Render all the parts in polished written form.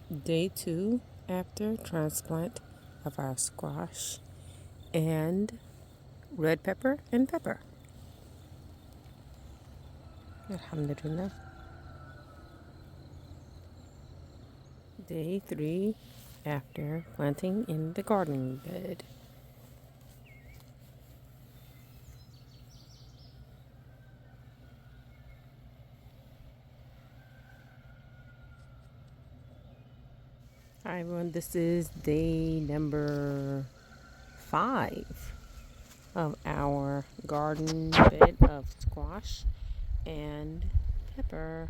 Day 2 after transplant of our squash and red pepper and pepper. Alhamdulillah. Day 3 after planting in the gardening bed. Hi everyone, this is day number 5 of our garden bed of squash and pepper.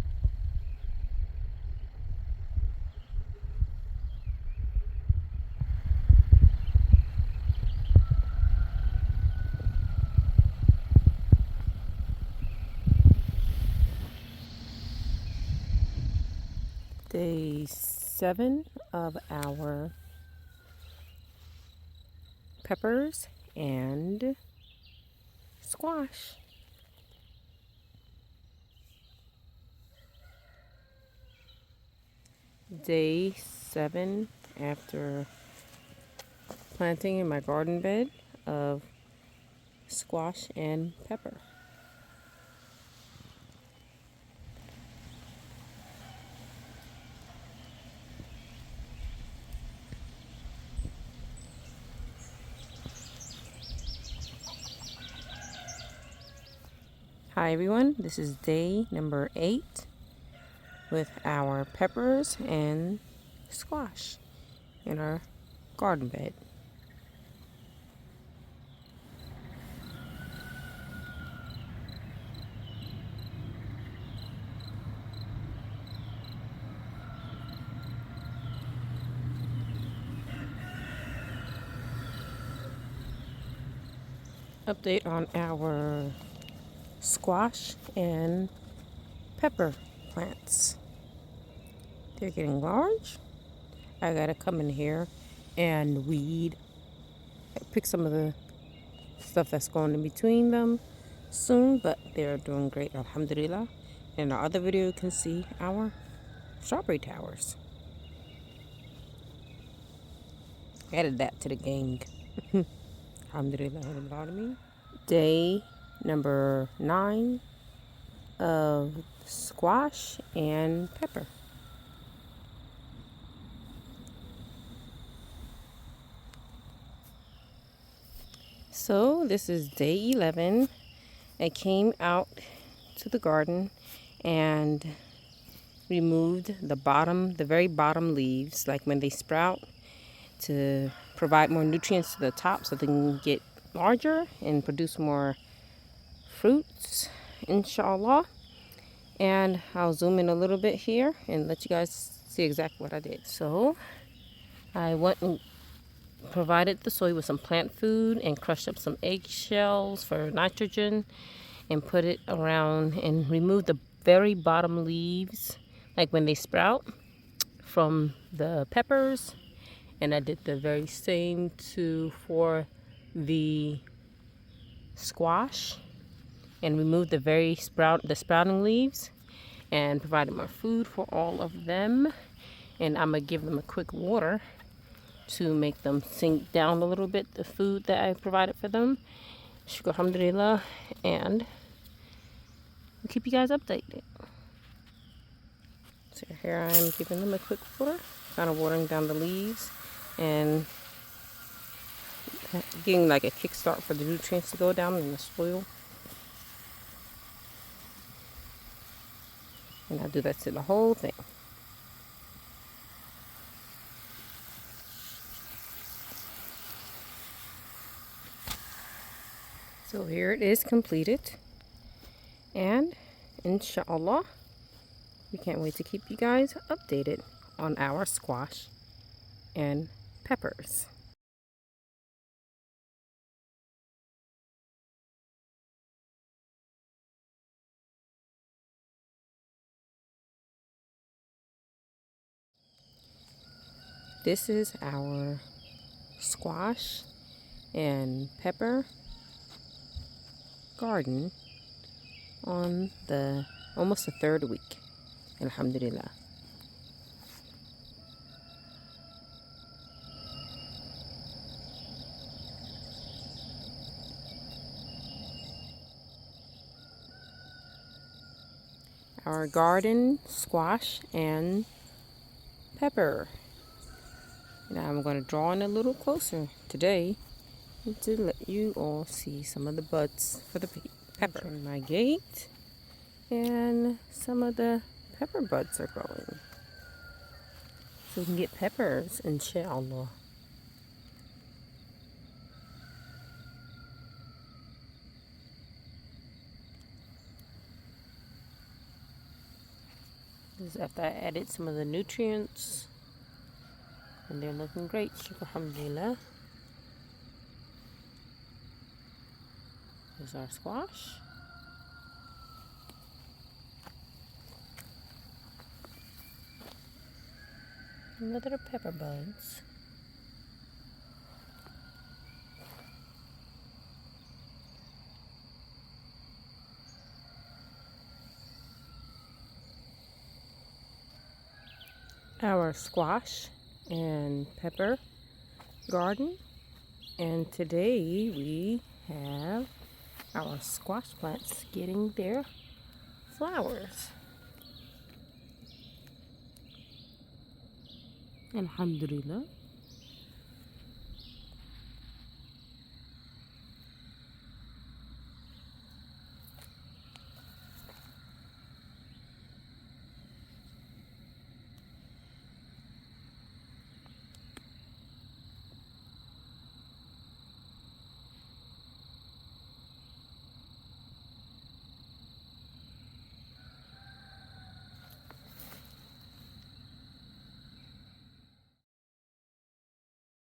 Day 7 of our peppers and squash. Day 7 after planting in my garden bed of squash and pepper. Hi everyone, this is day number 8 with our peppers and squash in our garden bed. Update on our squash and pepper plants. They're getting large. I gotta come in here and weed, pick some of the stuff that's going in between them soon, but they're doing great, alhamdulillah. In our other video, you can see our strawberry towers. Added that to the gang. Alhamdulillah. Day number 9 of squash and pepper. So this is day 11. I came out to the garden and removed the very bottom leaves, like when they sprout, to provide more nutrients to the top so they can get larger and produce more fruits, inshallah. And I'll zoom in a little bit here and let you guys see exactly what I did. So I went and provided the soil with some plant food and crushed up some eggshells for nitrogen and put it around and removed the very bottom leaves, like when they sprout, from the peppers. And I did the very same for the squash and removed the sprouting leaves and provided more food for all of them. And I'm gonna give them a quick water to make them sink down a little bit, the food that I provided for them. Shukr alhamdulillah, and we'll keep you guys updated. So here I am giving them a quick water, kind of watering down the leaves and getting like a kickstart for the nutrients to go down in the soil. And I'll do that to the whole thing. So here it is completed. And inshallah, we can't wait to keep you guys updated on our squash and peppers. This is our squash and pepper garden on almost the 3rd week. Alhamdulillah. our garden squash and pepper. Now I'm going to draw in a little closer today to let you all see some of the buds for the pepper. Turn my gate, and some of the pepper buds are growing. So we can get peppers, inshallah. This is after I added some of the nutrients. And they're looking great, alhamdulillah. Here's our squash. Another pepper buds. Our squash and pepper garden, and today we have our squash plants getting their flowers. Alhamdulillah.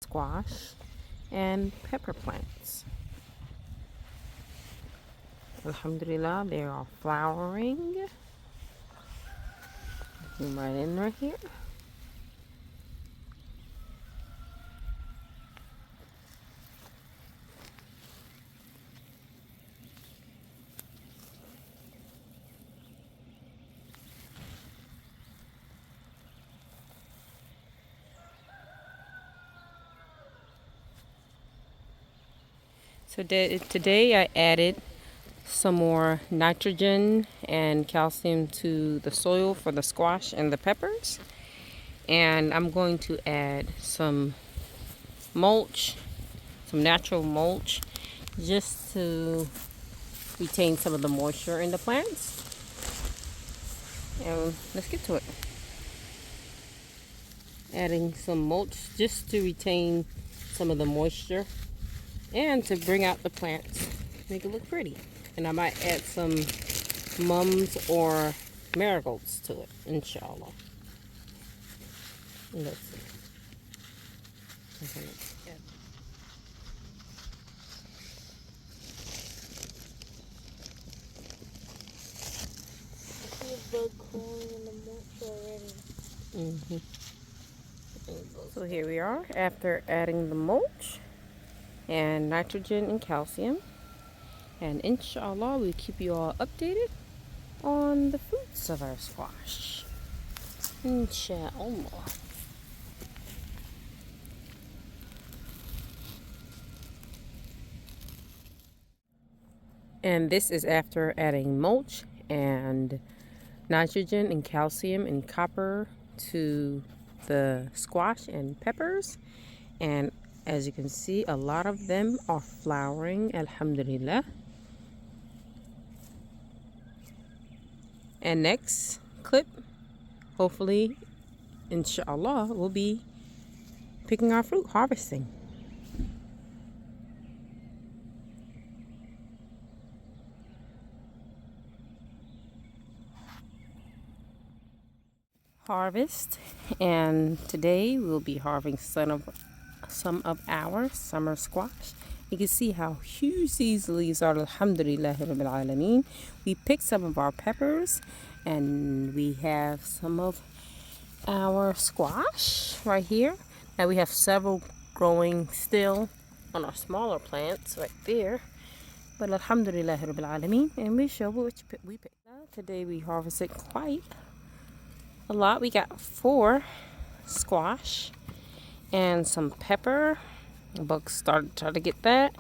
Squash and pepper plants. Alhamdulillah, they are flowering. Zoom right in right here. So today I added some more nitrogen and calcium to the soil for the squash and the peppers. And I'm going to add some mulch, some natural mulch, just to retain some of the moisture in the plants. And let's get to it. Adding some mulch just to retain some of the moisture and to bring out the plants, make it look pretty. And I might add some mums or marigolds to it, inshallah. Let's see. Okay. I see a bug crawling in the mulch already. So here we are after adding the mulch and nitrogen and calcium, and inshallah we'll keep you all updated on the fruits of our squash, inshallah. And this is after adding mulch and nitrogen and calcium and copper to the squash and peppers. And as you can see, a lot of them are flowering, alhamdulillah. And next clip, hopefully, inshallah, we'll be picking our fruit, harvesting. Harvest, and today we'll be harvesting some of our summer squash. You can see how huge these leaves are, alhamdulillah rabbil alameen. We picked some of our peppers, and we have some of our squash right here. Now we have several growing still on our smaller plants right there, but alhamdulillah rabbil alameen, and we show which we picked. Today we harvested quite a lot. We got 4 squash and some pepper. The bugs started to try to get that,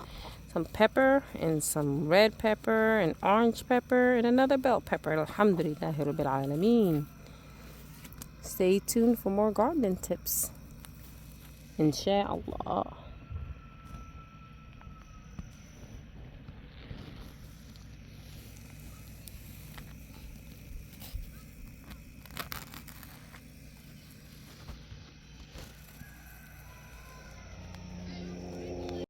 some pepper and some red pepper and orange pepper and another bell pepper. Alhamdulillah Rabbil Alameen. Stay tuned for more gardening tips. Inshallah.